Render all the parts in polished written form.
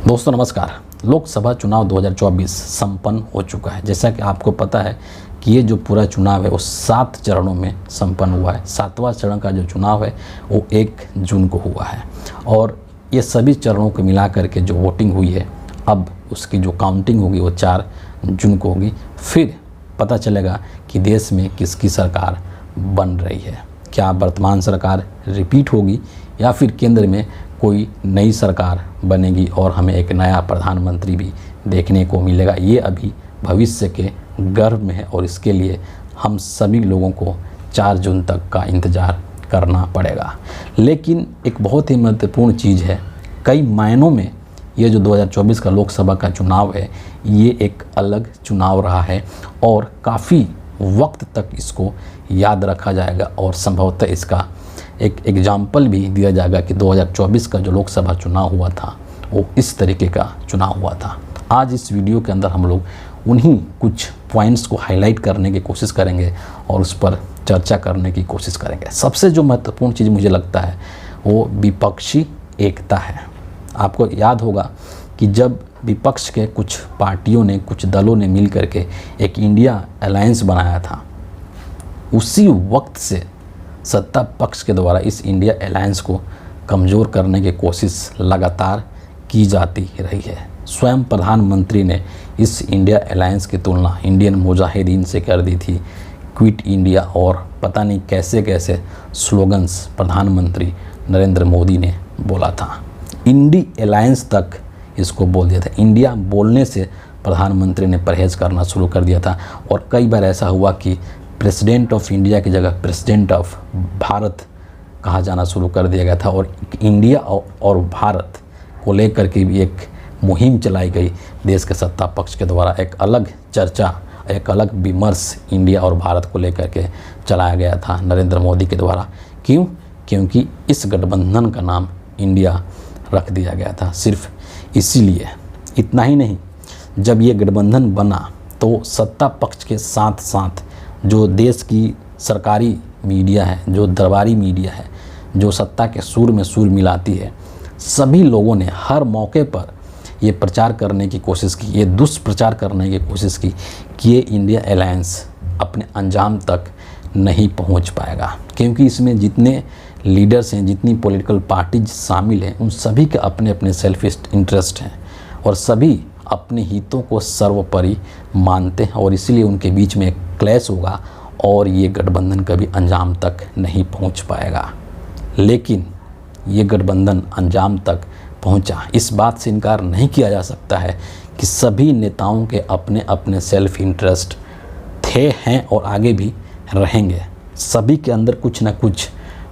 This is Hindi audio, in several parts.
दोस्तों नमस्कार। लोकसभा चुनाव 2024 संपन्न हो चुका है। जैसा कि आपको पता है कि ये जो पूरा चुनाव है वो 7 चरणों में संपन्न हुआ है। 7वां चरण का जो चुनाव है वो 1 जून को हुआ है और ये सभी चरणों को मिला करके जो वोटिंग हुई है अब उसकी जो काउंटिंग होगी वो 4 जून को होगी। फिर पता चलेगा कि देश में किसकी सरकार बन रही है। क्या वर्तमान सरकार रिपीट होगी या फिर केंद्र में कोई नई सरकार बनेगी और हमें एक नया प्रधानमंत्री भी देखने को मिलेगा। ये अभी भविष्य के गर्भ में है और इसके लिए हम सभी लोगों को 4 जून तक का इंतज़ार करना पड़ेगा। लेकिन एक बहुत ही महत्वपूर्ण चीज़ है, कई मायनों में ये जो 2024 का लोकसभा का चुनाव है ये एक अलग चुनाव रहा है और काफ़ी वक्त तक इसको याद रखा जाएगा और संभवतः इसका एक एग्जाम्पल भी दिया जाएगा कि 2024 का जो लोकसभा चुनाव हुआ था वो इस तरीके का चुनाव हुआ था। आज इस वीडियो के अंदर हम लोग उन्हीं कुछ पॉइंट्स को हाईलाइट करने की कोशिश करेंगे और उस पर चर्चा करने की कोशिश करेंगे। सबसे जो महत्वपूर्ण चीज़ मुझे लगता है वो विपक्षी एकता है। आपको याद होगा कि जब विपक्ष के कुछ पार्टियों ने, कुछ दलों ने मिल करके एक इंडिया अलायंस बनाया था, उसी वक्त से सत्ता पक्ष के द्वारा इस इंडिया अलायंस को कमज़ोर करने की कोशिश लगातार की जाती रही है। स्वयं प्रधानमंत्री ने इस इंडिया अलायंस की तुलना इंडियन मुजाहिदीन से कर दी थी। क्विट इंडिया और पता नहीं कैसे कैसे स्लोगन्स प्रधानमंत्री नरेंद्र मोदी ने बोला था। इंडी अलायंस तक इसको बोल दिया था। इंडिया बोलने से प्रधानमंत्री ने परहेज़ करना शुरू कर दिया था और कई बार ऐसा हुआ कि प्रेसिडेंट ऑफ इंडिया की जगह प्रेसिडेंट ऑफ भारत कहा जाना शुरू कर दिया गया था और इंडिया और भारत को लेकर के भी एक मुहिम चलाई गई देश के सत्ता पक्ष के द्वारा। एक अलग चर्चा, एक अलग विमर्श इंडिया और भारत को लेकर के चलाया गया था नरेंद्र मोदी के द्वारा। क्यों? क्योंकि इस गठबंधन का नाम इंडिया रख दिया गया था सिर्फ इसीलिए। इतना ही नहीं, जब ये गठबंधन बना तो सत्ता पक्ष के साथ साथ जो देश की सरकारी मीडिया है, जो दरबारी मीडिया है, जो सत्ता के सुर में सुर मिलाती है, सभी लोगों ने हर मौके पर ये प्रचार करने की कोशिश की, ये दुष्प्रचार करने की कोशिश की कि ये इंडिया अलायंस अपने अंजाम तक नहीं पहुंच पाएगा। क्योंकि इसमें जितने लीडर्स हैं, जितनी पॉलिटिकल पार्टीज शामिल हैं, उन सभी के अपने अपने सेल्फ इंटरेस्ट हैं और सभी अपने हितों को सर्वोपरि मानते हैं और इसीलिए उनके बीच में एक क्लैश होगा और ये गठबंधन कभी अंजाम तक नहीं पहुंच पाएगा। लेकिन ये गठबंधन अंजाम तक पहुंचा। इस बात से इनकार नहीं किया जा सकता है कि सभी नेताओं के अपने अपने सेल्फ इंटरेस्ट थे, हैं और आगे भी रहेंगे। सभी के अंदर कुछ न कुछ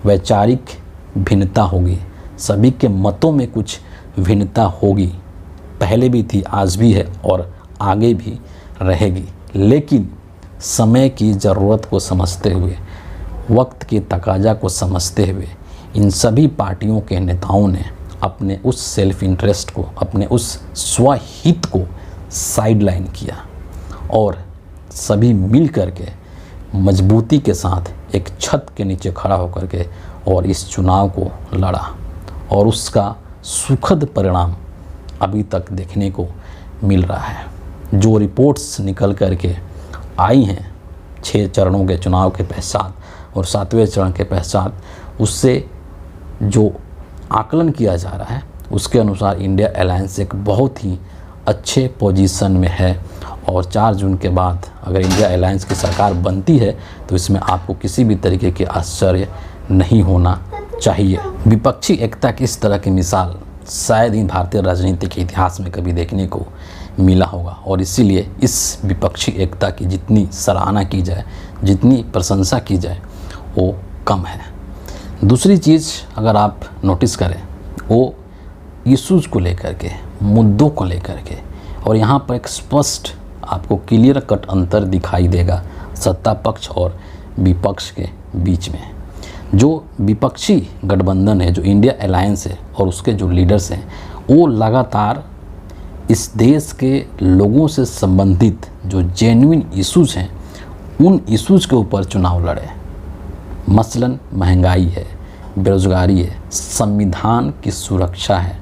वैचारिक भिन्नता होगी, सभी के मतों में कुछ भिन्नता होगी, पहले भी थी, आज भी है और आगे भी रहेगी। लेकिन समय की ज़रूरत को समझते हुए, वक्त के तकाजा को समझते हुए इन सभी पार्टियों के नेताओं ने अपने उस सेल्फ इंटरेस्ट को, अपने उस स्वहित को साइडलाइन किया और सभी मिल कर के मजबूती के साथ एक छत के नीचे खड़ा होकर के और इस चुनाव को लड़ा और उसका सुखद परिणाम अभी तक देखने को मिल रहा है। जो रिपोर्ट्स निकल कर के आई हैं 6 चरणों के चुनाव के पश्चात और 7वें चरण के पश्चात, उससे जो आकलन किया जा रहा है उसके अनुसार इंडिया अलायंस एक बहुत ही अच्छे पोजीशन में है और 4 जून के बाद अगर इंडिया अलायंस की सरकार बनती है तो इसमें आपको किसी भी तरीके के आश्चर्य नहीं होना चाहिए। विपक्षी एकता की इस तरह की मिसाल शायद ही भारतीय राजनीति के इतिहास में कभी देखने को मिला होगा और इसीलिए इस विपक्षी एकता की जितनी सराहना की जाए, जितनी प्रशंसा की जाए वो कम है। दूसरी चीज़ अगर आप नोटिस करें वो इश्यूज़ को लेकर के, मुद्दों को लेकर के, और यहाँ पर एक स्पष्ट आपको क्लियर कट अंतर दिखाई देगा सत्ता पक्ष और विपक्ष के बीच में। जो विपक्षी गठबंधन है, जो इंडिया अलायंस है और उसके जो लीडर्स हैं, वो लगातार इस देश के लोगों से संबंधित जो जेन्युइन इश्यूज़ हैं उन इश्यूज़ के ऊपर चुनाव लड़े। मसलन महंगाई है, बेरोज़गारी है, संविधान की सुरक्षा है,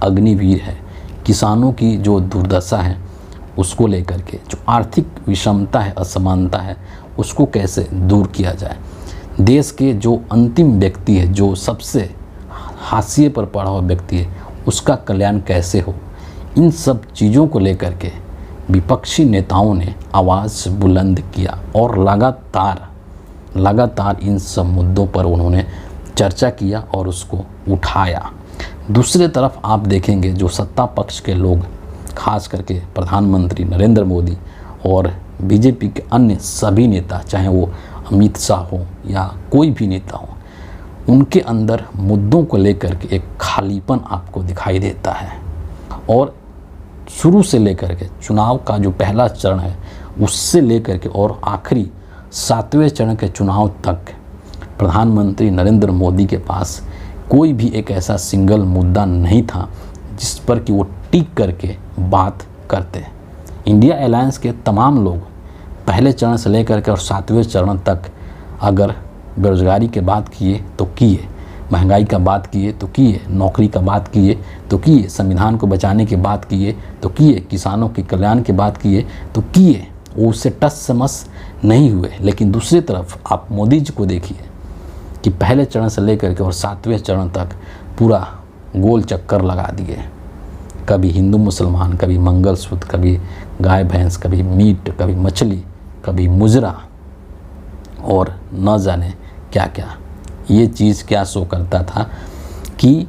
अग्निवीर है, किसानों की जो दुर्दशा है उसको लेकर के, जो आर्थिक विषमता है, असमानता है, उसको कैसे दूर किया जाए, देश के जो अंतिम व्यक्ति है, जो सबसे हाशिए पर पड़ा हुआ व्यक्ति है, उसका कल्याण कैसे हो, इन सब चीज़ों को लेकर के विपक्षी नेताओं ने आवाज़ बुलंद किया और लगातार इन सब मुद्दों पर उन्होंने चर्चा किया और उसको उठाया। दूसरे तरफ आप देखेंगे जो सत्ता पक्ष के लोग, खास करके प्रधानमंत्री नरेंद्र मोदी और बीजेपी के अन्य सभी नेता, चाहे वो अमित शाह हो या कोई भी नेता हो, उनके अंदर मुद्दों को लेकर के एक खालीपन आपको दिखाई देता है। और शुरू से लेकर के चुनाव का जो पहला चरण है उससे लेकर के और आखिरी 7वें चरण के चुनाव तक प्रधानमंत्री नरेंद्र मोदी के पास कोई भी एक ऐसा सिंगल मुद्दा नहीं था जिस पर कि वो टिक करके बात करते। इंडिया अलायंस के तमाम लोग पहले चरण से लेकर के और 7वें चरण तक अगर बेरोजगारी के बात किए तो किए, महंगाई का बात किए तो किए, नौकरी का बात किए तो किए, संविधान को बचाने की बात किए तो किए, किसानों के कल्याण की बात किए तो किए, वो उससे टस से मस नहीं हुए। लेकिन दूसरी तरफ आप मोदी जी को देखिए कि पहले चरण से लेकर के और 7वें चरण तक पूरा गोल चक्कर लगा दिए। कभी हिंदू मुसलमान, कभी मंगलसूत्र, कभी गाय भैंस, कभी मीट, कभी मछली, कभी मुजरा और न जाने क्या क्या। ये चीज़ क्या शो करता था कि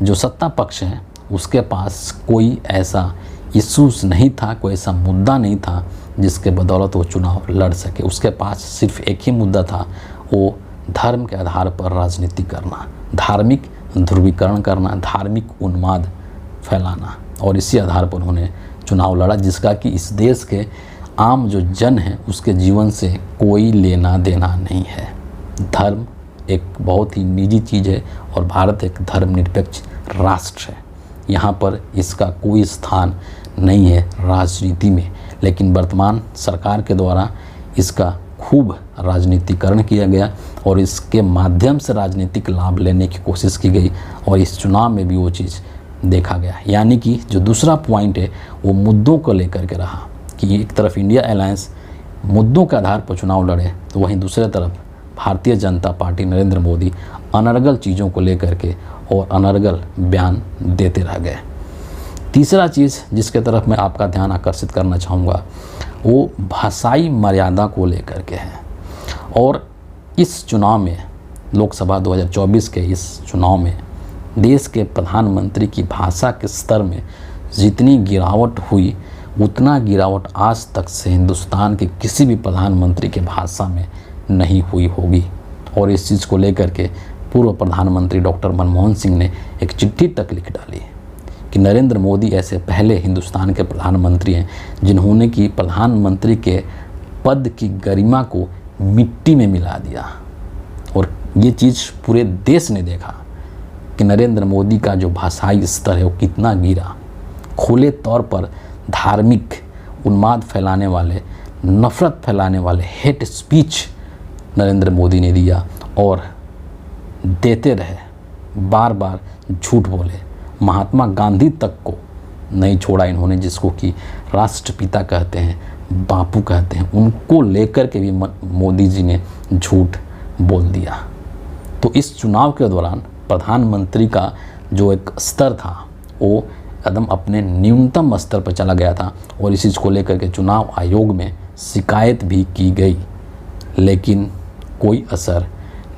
जो सत्ता पक्ष है उसके पास कोई ऐसा इशूज़ नहीं था, कोई ऐसा मुद्दा नहीं था जिसके बदौलत वो चुनाव लड़ सके। उसके पास सिर्फ एक ही मुद्दा था, वो धर्म के आधार पर राजनीति करना, धार्मिक ध्रुवीकरण करना, धार्मिक उन्माद फैलाना, और इसी आधार पर उन्होंने चुनाव लड़ा, जिसका कि इस देश के आम जो जन है उसके जीवन से कोई लेना देना नहीं है। धर्म एक बहुत ही निजी चीज़ है और भारत एक धर्मनिरपेक्ष राष्ट्र है, यहाँ पर इसका कोई स्थान नहीं है राजनीति में। लेकिन वर्तमान सरकार के द्वारा इसका खूब राजनीतिकरण किया गया और इसके माध्यम से राजनीतिक लाभ लेने की कोशिश की गई और इस चुनाव में भी वो चीज़ देखा गया। यानी कि जो दूसरा पॉइंट है वो मुद्दों को लेकर के रहा कि एक तरफ इंडिया अलायंस मुद्दों के आधार पर चुनाव लड़े तो वहीं दूसरी तरफ भारतीय जनता पार्टी नरेंद्र मोदी अनर्गल चीज़ों को लेकर के और अनर्गल बयान देते रह गए। तीसरा चीज़ जिसके तरफ मैं आपका ध्यान आकर्षित करना चाहूँगा वो भाषाई मर्यादा को लेकर के है। और इस चुनाव में, लोकसभा 2024 के इस चुनाव में देश के प्रधानमंत्री की भाषा के स्तर में जितनी गिरावट हुई उतना गिरावट आज तक से हिंदुस्तान के किसी भी प्रधानमंत्री के भाषा में नहीं हुई होगी। और इस चीज़ को लेकर के पूर्व प्रधानमंत्री डॉक्टर मनमोहन सिंह ने एक चिट्ठी तक लिख डाली कि नरेंद्र मोदी ऐसे पहले हिंदुस्तान के प्रधानमंत्री हैं जिन्होंने कि प्रधानमंत्री के पद की गरिमा को मिट्टी में मिला दिया। और ये चीज़ पूरे देश ने देखा कि नरेंद्र मोदी का जो भाषाई स्तर है वो कितना गिरा। खुले तौर पर धार्मिक उन्माद फैलाने वाले, नफ़रत फैलाने वाले, हेट स्पीच नरेंद्र मोदी ने दिया और देते रहे, बार बार झूठ बोले। महात्मा गांधी तक को नहीं छोड़ा इन्होंने, जिसको कि राष्ट्रपिता कहते हैं, बापू कहते हैं, उनको लेकर के भी मोदी जी ने झूठ बोल दिया। तो इस चुनाव के दौरान प्रधानमंत्री का जो एक स्तर था वो एकदम अपने न्यूनतम स्तर पर चला गया था और इस चीज़ को लेकर के चुनाव आयोग में शिकायत भी की गई, लेकिन कोई असर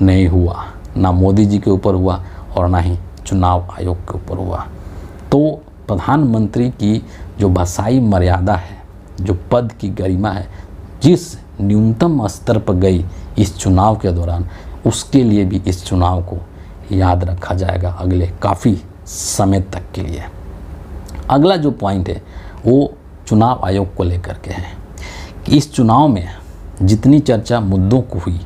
नहीं हुआ, ना मोदी जी के ऊपर हुआ और ना ही चुनाव आयोग के ऊपर हुआ। तो प्रधानमंत्री की जो भाषाई मर्यादा है, जो पद की गरिमा है, जिस न्यूनतम स्तर पर गई इस चुनाव के दौरान, उसके लिए भी इस चुनाव को याद रखा जाएगा अगले काफ़ी समय तक के लिए। अगला जो पॉइंट है वो चुनाव आयोग को लेकर के है कि इस चुनाव में जितनी चर्चा मुद्दों को हुई,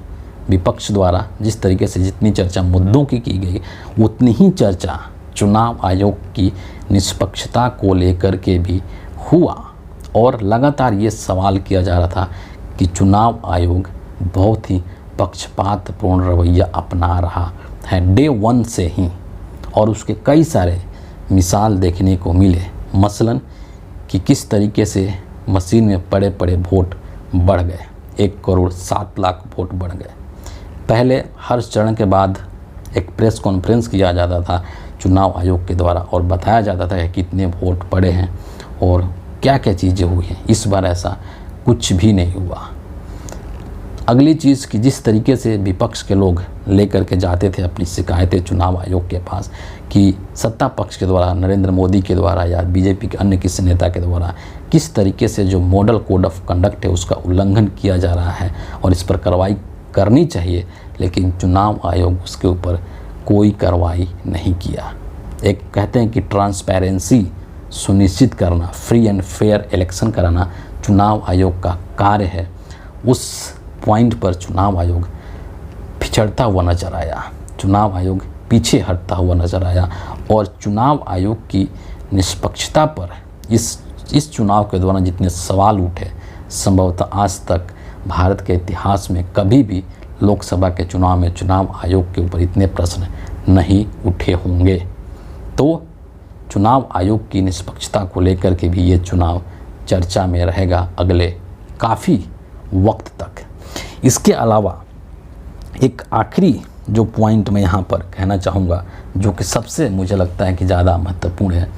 विपक्ष द्वारा जिस तरीके से जितनी चर्चा मुद्दों की गई, उतनी ही चर्चा चुनाव आयोग की निष्पक्षता को लेकर के भी हुआ। और लगातार ये सवाल किया जा रहा था कि चुनाव आयोग बहुत ही पक्षपातपूर्ण रवैया अपना रहा है डे 1 से ही, और उसके कई सारे मिसाल देखने को मिले मसलन कि किस तरीके से मशीन में पड़े पड़े वोट बढ़ गए, 1,07,00,000 वोट बढ़ गए। पहले हर चरण के बाद एक प्रेस कॉन्फ्रेंस किया जाता था चुनाव आयोग के द्वारा और बताया जाता था कि कितने वोट पड़े हैं और क्या क्या चीज़ें हुई हैं। इस बार ऐसा कुछ भी नहीं हुआ। अगली चीज़ कि जिस तरीके से विपक्ष के लोग लेकर के जाते थे अपनी शिकायतें चुनाव आयोग के पास कि सत्ता पक्ष के द्वारा, नरेंद्र मोदी के द्वारा या बीजेपी के अन्य किसी नेता के द्वारा किस तरीके से जो मॉडल कोड ऑफ कंडक्ट है उसका उल्लंघन किया जा रहा है और इस पर कार्रवाई करनी चाहिए, लेकिन चुनाव आयोग उसके ऊपर कोई कार्रवाई नहीं किया। एक कहते हैं कि ट्रांसपेरेंसी सुनिश्चित करना, फ्री एंड फेयर इलेक्शन कराना चुनाव आयोग का कार्य है। उस पॉइंट पर चुनाव आयोग पिछड़ता हुआ नजर आया, चुनाव आयोग पीछे हटता हुआ नजर आया और चुनाव आयोग की निष्पक्षता पर इस चुनाव के दौरान जितने सवाल उठे, संभवतः आज तक भारत के इतिहास में कभी भी लोकसभा के चुनाव में चुनाव आयोग के ऊपर इतने प्रश्न नहीं उठे होंगे। तो चुनाव आयोग की निष्पक्षता को लेकर के भी ये चुनाव चर्चा में रहेगा अगले काफ़ी वक्त तक। इसके अलावा एक आखिरी जो पॉइंट मैं यहाँ पर कहना चाहूँगा, जो कि सबसे मुझे लगता है कि ज़्यादा महत्वपूर्ण है,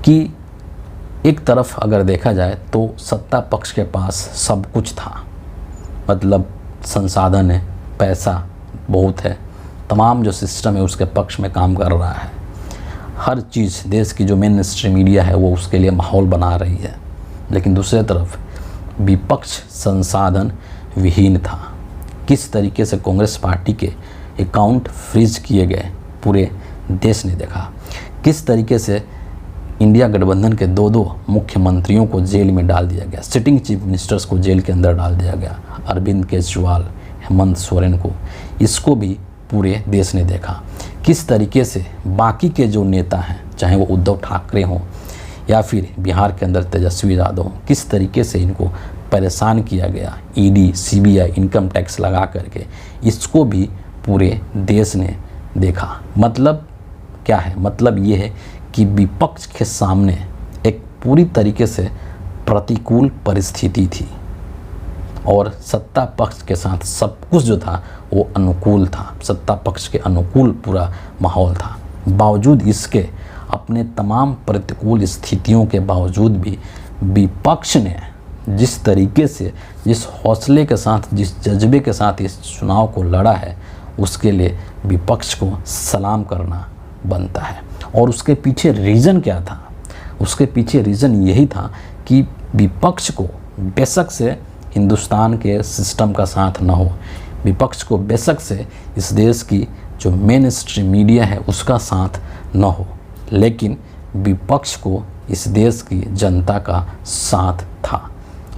कि एक तरफ अगर देखा जाए तो सत्ता पक्ष के पास सब कुछ था, मतलब संसाधन है, पैसा बहुत है, तमाम जो सिस्टम है उसके पक्ष में काम कर रहा है, हर चीज़ देश की जो मेन स्ट्रीम मीडिया है वो उसके लिए माहौल बना रही है। लेकिन दूसरी तरफ विपक्ष संसाधन विहीन था। किस तरीके से कांग्रेस पार्टी के अकाउंट फ्रीज किए गए पूरे देश ने देखा। किस तरीके से इंडिया गठबंधन के दो मुख्यमंत्रियों को जेल में डाल दिया गया, सिटिंग चीफ मिनिस्टर्स को जेल के अंदर डाल दिया गया, अरविंद केजरीवाल, हेमंत सोरेन को, इसको भी पूरे देश ने देखा। किस तरीके से बाकी के जो नेता हैं, चाहे वो उद्धव ठाकरे हों या फिर बिहार के अंदर तेजस्वी यादव हों, किस तरीके से इनको परेशान किया गया, ईडी, सीबीआई, इनकम टैक्स लगा करके, इसको भी पूरे देश ने देखा। मतलब क्या है? मतलब ये है कि विपक्ष के सामने एक पूरी तरीके से प्रतिकूल परिस्थिति थी और सत्ता पक्ष के साथ सब कुछ जो था वो अनुकूल था, सत्ता पक्ष के अनुकूल पूरा माहौल था। बावजूद इसके, अपने तमाम प्रतिकूल स्थितियों के बावजूद भी विपक्ष ने जिस तरीके से, जिस हौसले के साथ, जिस जज्बे के साथ इस चुनाव को लड़ा है, उसके लिए विपक्ष को सलाम करना बनता है। और उसके पीछे रीज़न क्या था? उसके पीछे रीज़न यही था कि विपक्ष को बेशक से हिंदुस्तान के सिस्टम का साथ न हो, विपक्ष को बेशक से इस देश की जो मेन स्ट्रीम मीडिया है उसका साथ न हो, लेकिन विपक्ष को इस देश की जनता का साथ था।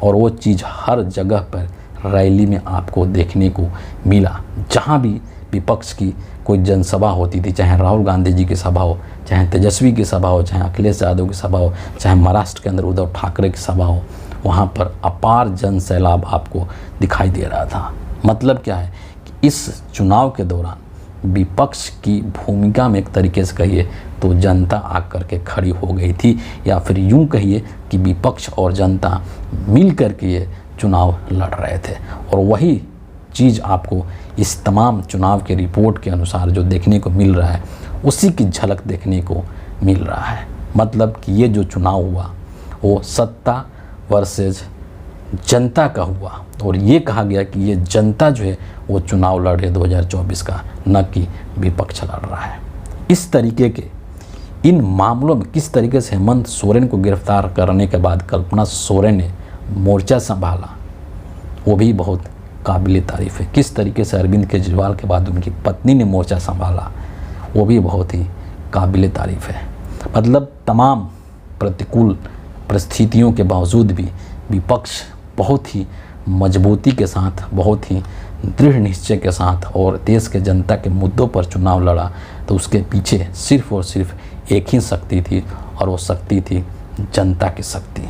और वो चीज़ हर जगह पर रैली में आपको देखने को मिला। जहाँ भी विपक्ष की कोई जनसभा होती थी, चाहे राहुल गांधी जी की सभा हो, चाहे तेजस्वी की सभा हो, चाहे अखिलेश यादव की सभा हो, चाहे महाराष्ट्र के अंदर उद्धव ठाकरे की सभा हो, वहाँ पर अपार जन सैलाब आपको दिखाई दे रहा था। मतलब क्या है कि इस चुनाव के दौरान विपक्ष की भूमिका में एक तरीके से कहिए तो जनता आकर के खड़ी हो गई थी, या फिर यूं कहिए कि विपक्ष और जनता मिल कर के ये चुनाव लड़ रहे थे। और वही चीज़ आपको इस तमाम चुनाव के रिपोर्ट के अनुसार जो देखने को मिल रहा है, उसी की झलक देखने को मिल रहा है। मतलब कि ये जो चुनाव हुआ वो सत्ता वर्सेस जनता का हुआ, और ये कहा गया कि ये जनता जो है वो चुनाव लड़ रही 2024 का, न कि विपक्ष लड़ रहा है। इस तरीके के इन मामलों में किस तरीके से हेमंत सोरेन को गिरफ्तार करने के बाद कल्पना सोरेन ने मोर्चा संभाला, वो भी बहुत काबिल तारीफ़ है। किस तरीके से अरविंद केजरीवाल के बाद उनकी पत्नी ने मोर्चा संभाला, वो भी बहुत ही काबिल तारीफ़ है। मतलब तमाम प्रतिकूल परिस्थितियों के बावजूद भी विपक्ष बहुत ही मजबूती के साथ, बहुत ही दृढ़ निश्चय के साथ और देश के जनता के मुद्दों पर चुनाव लड़ा। तो उसके पीछे सिर्फ और सिर्फ एक ही शक्ति थी, और वो शक्ति थी जनता की शक्ति।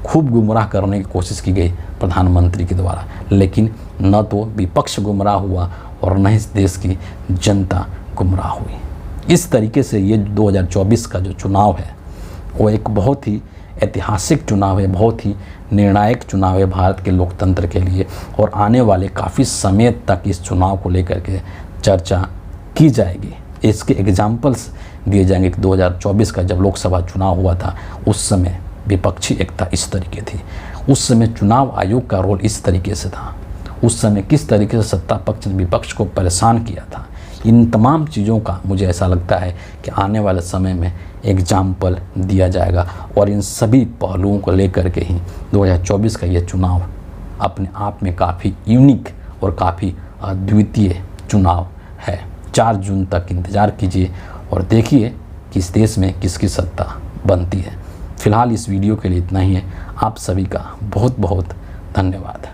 खूब गुमराह करने की कोशिश की गई प्रधानमंत्री के द्वारा, लेकिन न तो विपक्ष गुमराह हुआ और न ही इस देश की जनता गुमराह हुई। इस तरीके से ये 2024 का जो चुनाव है वो एक बहुत ही ऐतिहासिक चुनाव है, बहुत ही निर्णायक चुनाव है भारत के लोकतंत्र के लिए। और आने वाले काफ़ी समय तक इस चुनाव को लेकर के चर्चा की जाएगी। इसके एग्जाम्पल्स दिए जाएंगे कि 2024 का जब लोकसभा चुनाव हुआ था उस समय विपक्षी एकता इस तरीके थी, उस समय चुनाव आयोग का रोल इस तरीके से था, उस समय किस तरीके से सत्ता पक्ष ने विपक्ष को परेशान किया था। इन तमाम चीज़ों का मुझे ऐसा लगता है कि आने वाले समय में एग्जाम्पल दिया जाएगा और इन सभी पहलुओं को लेकर के ही 2024 का ये चुनाव अपने आप में काफ़ी यूनिक और काफ़ी अद्वितीय चुनाव है। 4 जून तक इंतज़ार कीजिए और देखिए किस देश में किसकी सत्ता बनती है। फ़िलहाल इस वीडियो के लिए इतना ही है। आप सभी का बहुत बहुत धन्यवाद।